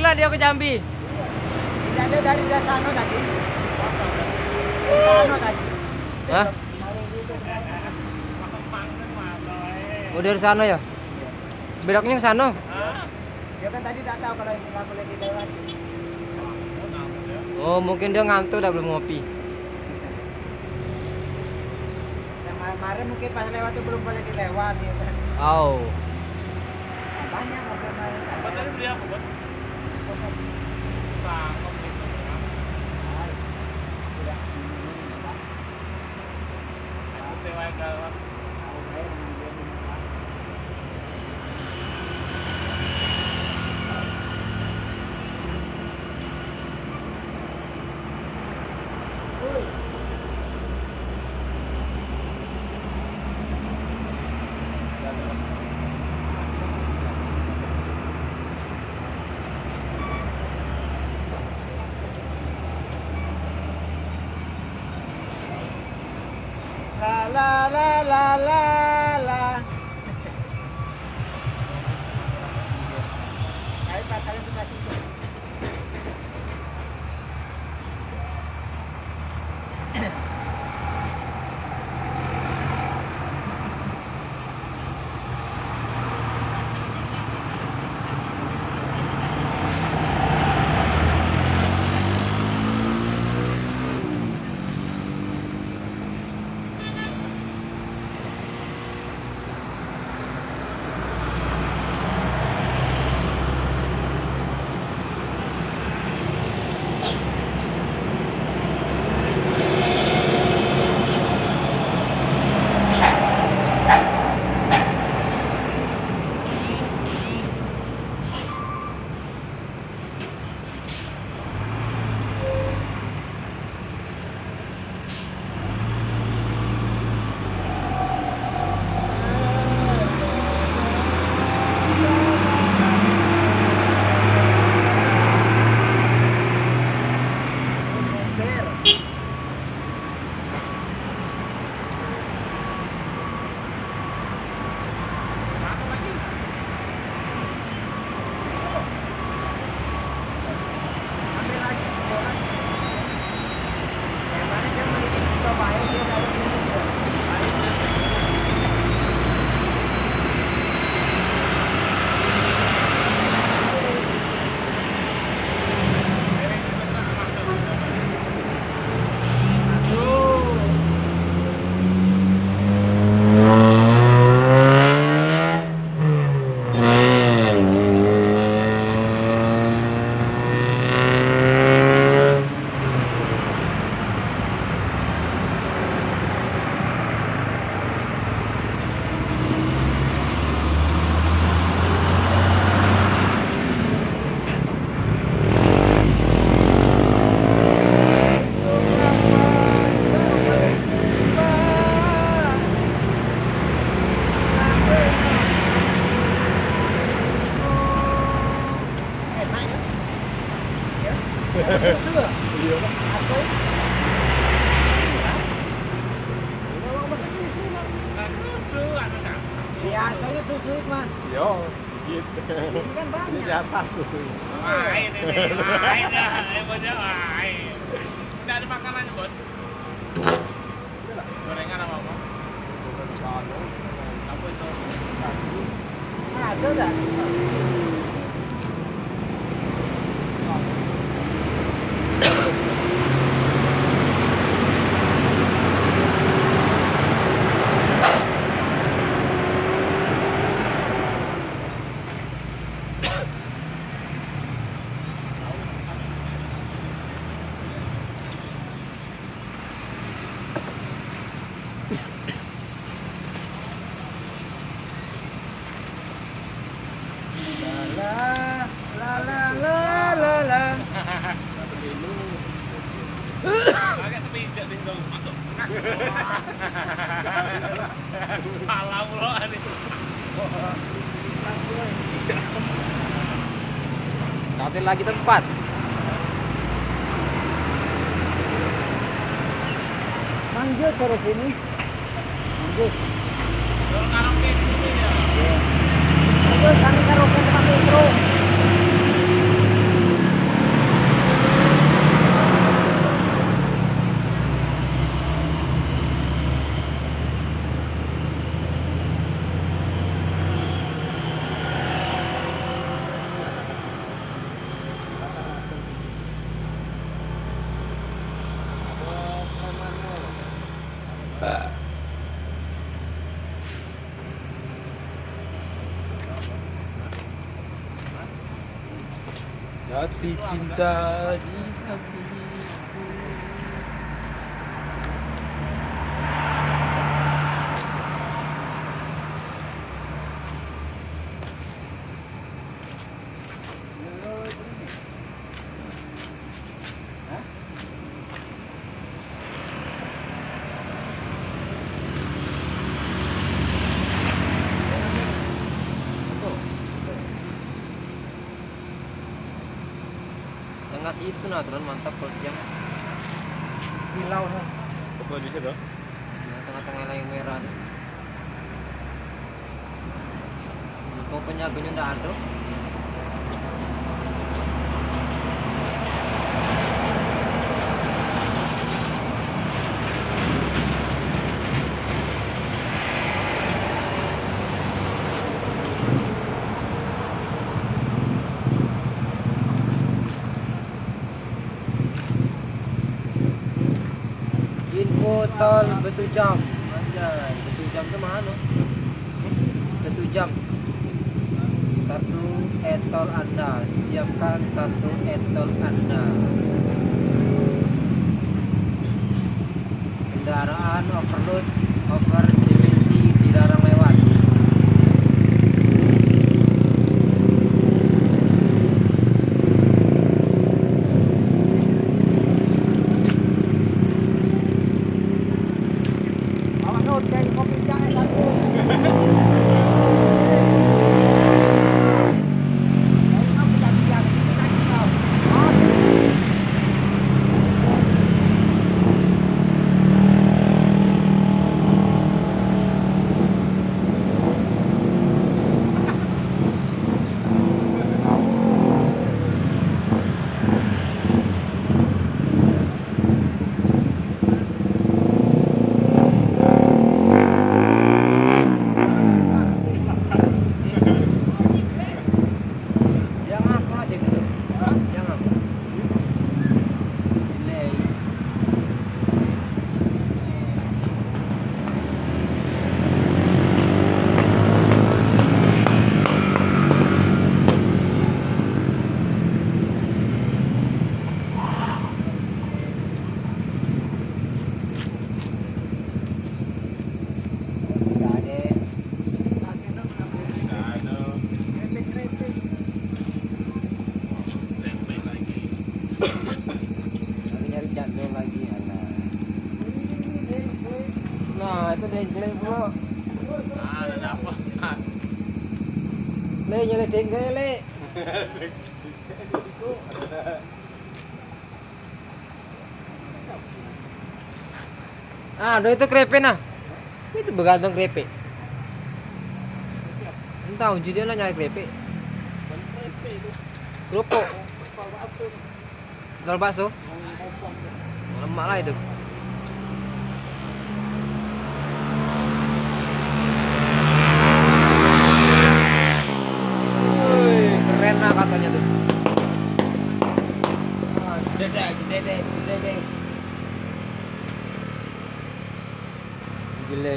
lah dia ke Jambi. Tidak ada dari sana tadi. Sana tadi. Hah? Oh dari sana ya? Beloknya ke sana? Dia kan tadi tidak tahu kalau ini nggak boleh dilewati. Oh mungkin dia ngantuk dah belum ngopi. Yang kemarin mungkin pas lewat itu belum boleh dilewati. Ya kan? Oh. Banyak mobil kemarin. Tadi beli apa, Bos? Tangkap gitu. Aku tewa galak. La la la la la la. Ayo Pak, kalian sebelah situ. Susu. Iya, Pak. Asli. Susu anu kan. Biasanya susu itu mah. Yo, gitu. Ini kan banyak. Di atas susu. Main ini, main dah, ibunya main. Udah ada makanannya, Bos? Gorengan apa, Bos? Apa itu? Ada enggak? Agak terpijak nih dong, masuk. Salah pula nih. Cari lagi tempat. Manjus terus ini. Manjus. Kalau karaoke di sini ya. Manjus kami karaoke tempat intro. Jatuh cinta di hatiku. Hah? Yang ngasih itu nah turun mantap kalau jam. Silau nih. Apa di situ? Yang tengah-tengah yang merah tuh. Itu penjaganya udah ada. Info tol betul jam. Anjay, betul jam tuh mana? Betul jam. Kartu e-tol Anda, siapkan kartu e-tol Anda. Kendaraan overload, over dimensi dilarang lewat. Awak nut kayak kopi jahe satu. Kamu jadi yang ini lagi kau. Yang apa aja gitu? Yang apa? Delay. Nggak ada. Lagi nyari jadwal lagi alah. Nah itu delay bro. Ada apa? Le nyari delay le. Ah, ada itu krepe nah. Itu bergantung krepe. Entah uji dia lah nyari krepe. Kerupuk. Jual bakso. Lemak lah itu. Wih, keren lah katanya tuh. Dedek. Gila.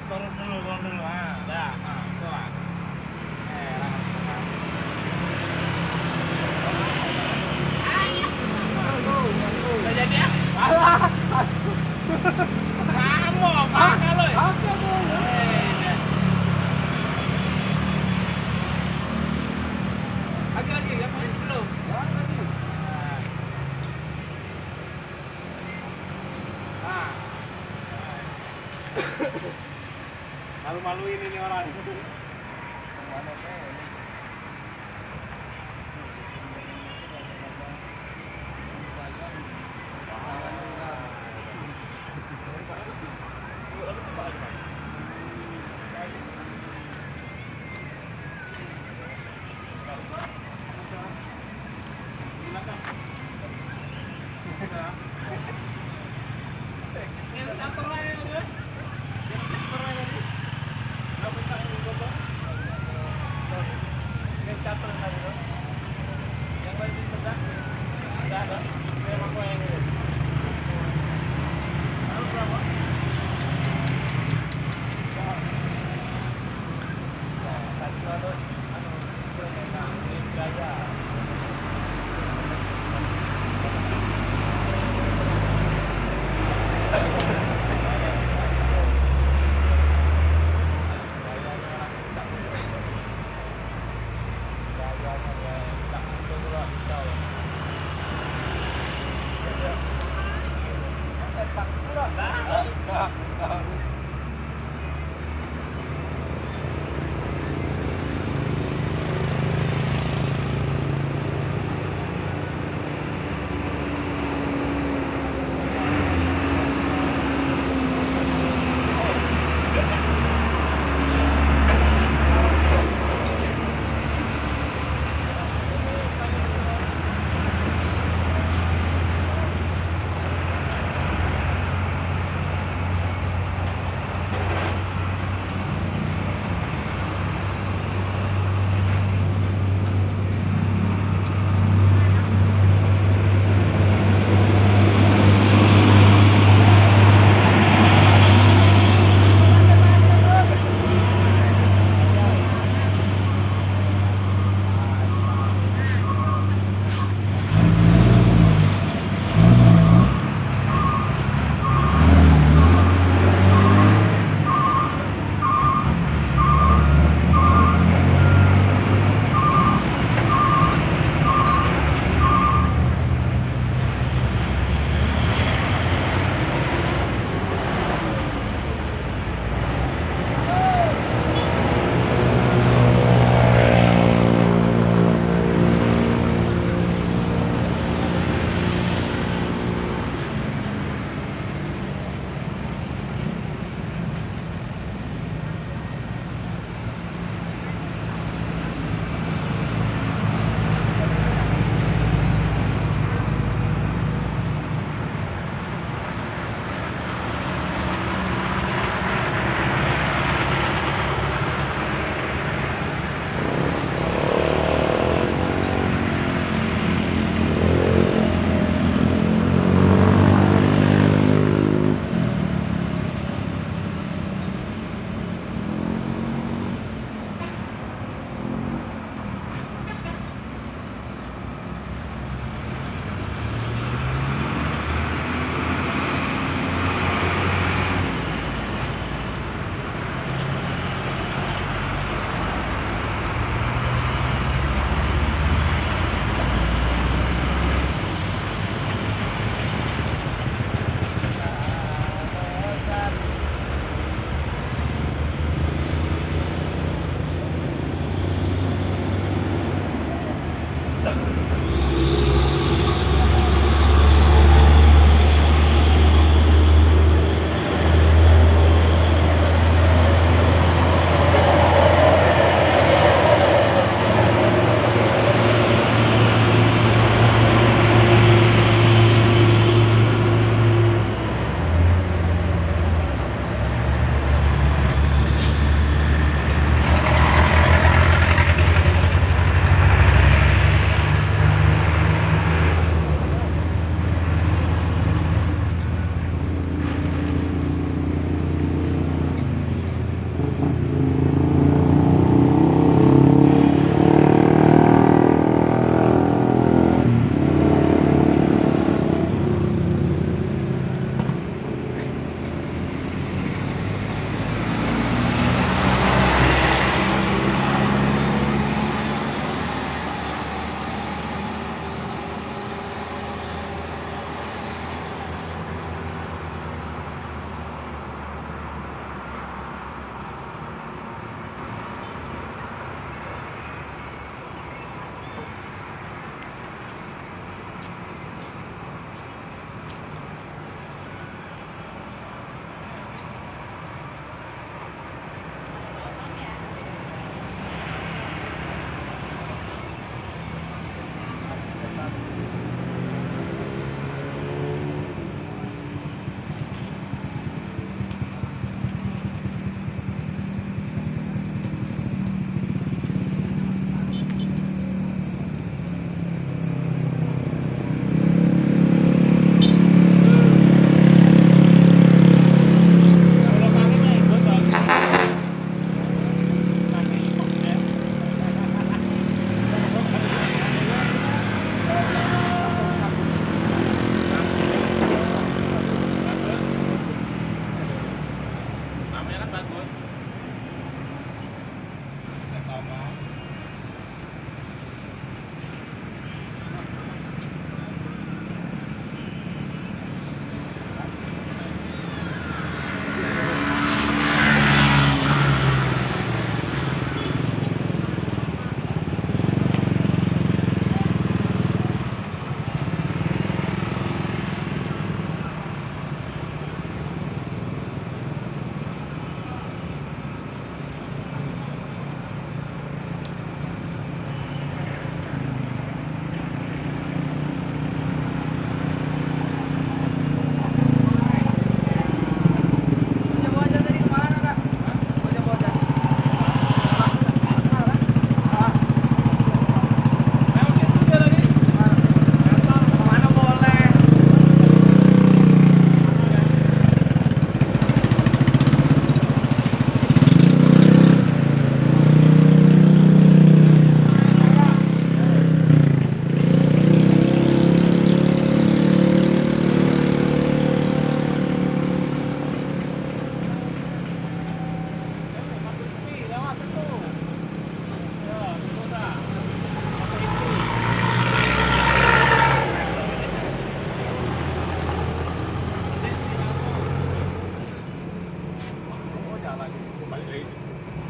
Turun dulu. Ah, dah. Nah, itu lah. Kamu apa lo? Oke dulu. Lagi yang main belum? Ah. Malu-maluin ini orang.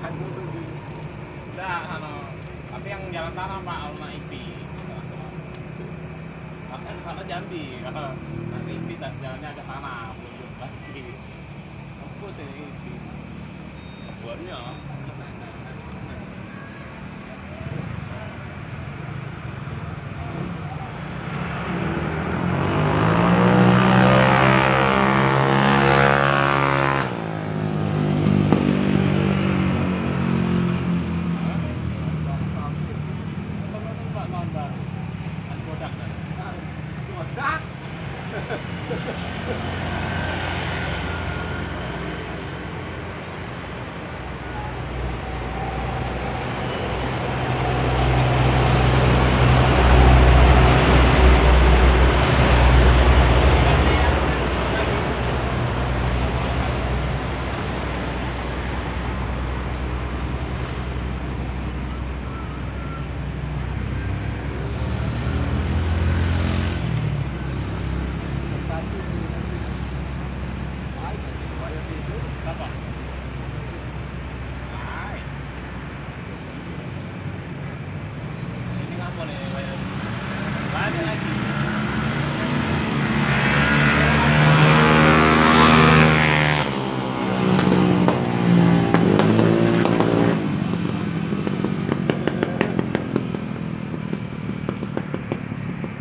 Udah, tapi yang jalan tanah Pak, Aluna IP. Kan sana Jambi, kalau nanti IP jalannya agak tanah, belum lagi. Aku ini IP. Kebunnya.